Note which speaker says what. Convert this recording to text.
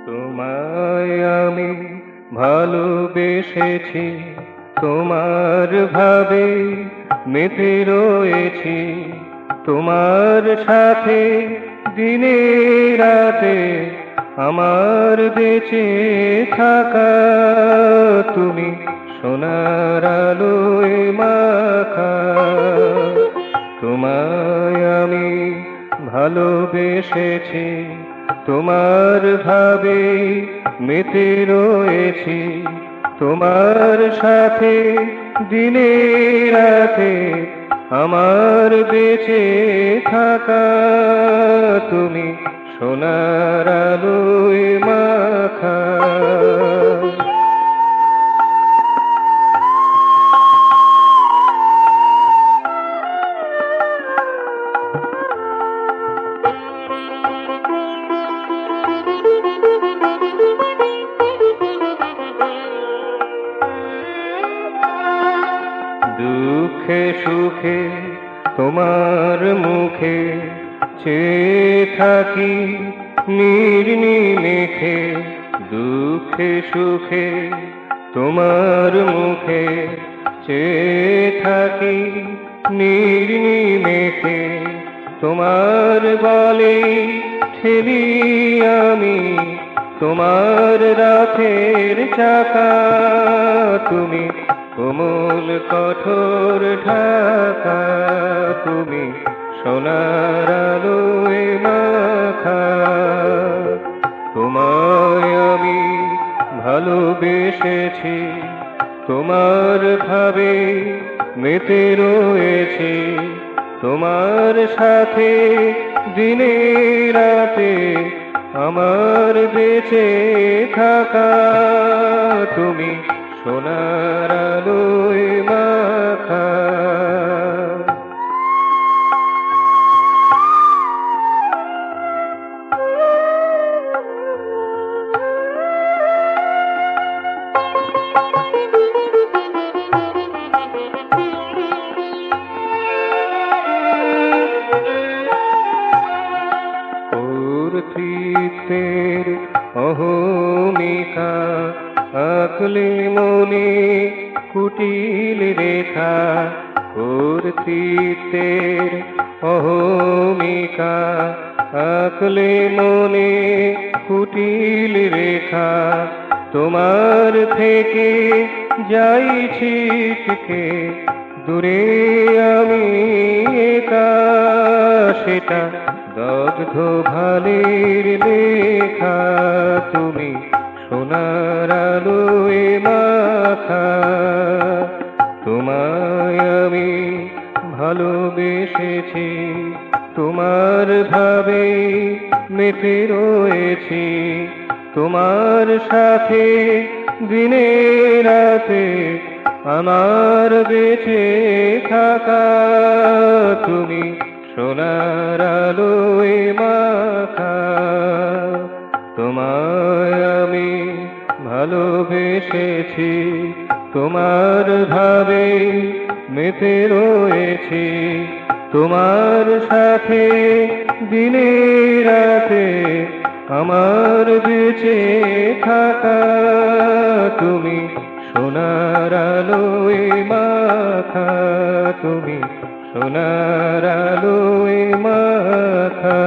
Speaker 1: তোমায় আমি ভালোবেসেছি, তোমার ভাবে মেতে রয়েছি, তোমার সাথে দিনে রাতে আমার বেঁচে থাকা। তুমি সোনার আলোয় মাখা, তোমায় আমি ভালোবেসেছি, তোমার ভাবে মেতে রয়েছি, তোমার সাথে দিনে রাতে আমার বেঁচে থাকা। তুমি সোনার আলোয় মাখা। দুঃখে সুখে তোমার মুখে চেয়ে থাকি নির্নিমেষে, দুঃখে সুখে তোমার মুখে চেয়ে থাকি নির্নিমেষে, তোমার বলে ঠেলি আমি তোমার রথের চাকা। তুমি কোমল কঠোর ঢাকা, তুমি সোনার আলোয় মাখা। তোমায় আমি ভালোবেসেছি, তোমার ভাবে মেতে রয়েছি, তোমার সাথে দিনে রাতে আমার বেঁচে থাকা। তুমি সোনার আলোয় মাখা। তৃপ্তের অহমিকা আঁকলে মনে কুটিল রেখা, কর্তৃত্বের অহমিকা আঁকলে মনে কুটিল রেখা। তোমার থেকে যাই ছিটকে দূরে আমি একা, সেটা দগ্ধ ভালের লেখা। তুমি সোনার আলোয় মাখা, তোমায় আমি ভালোবেসেছি, তোমার ভাবে মেতে রয়েছি, তোমার সাথে দিনে রাতে আমার বেঁচে থাকা। তুমি সোনার আলোয় মাখা, তোমায় আমি ভালোবেসেছি, তোমার ভাবে মেতে রয়েছি, তোমার সাথে দিনে রাতে আমার বেঁচে থাকা। তুমি সোনার আলোয় মাখা, তুমি সোনার আলোয় মাখা।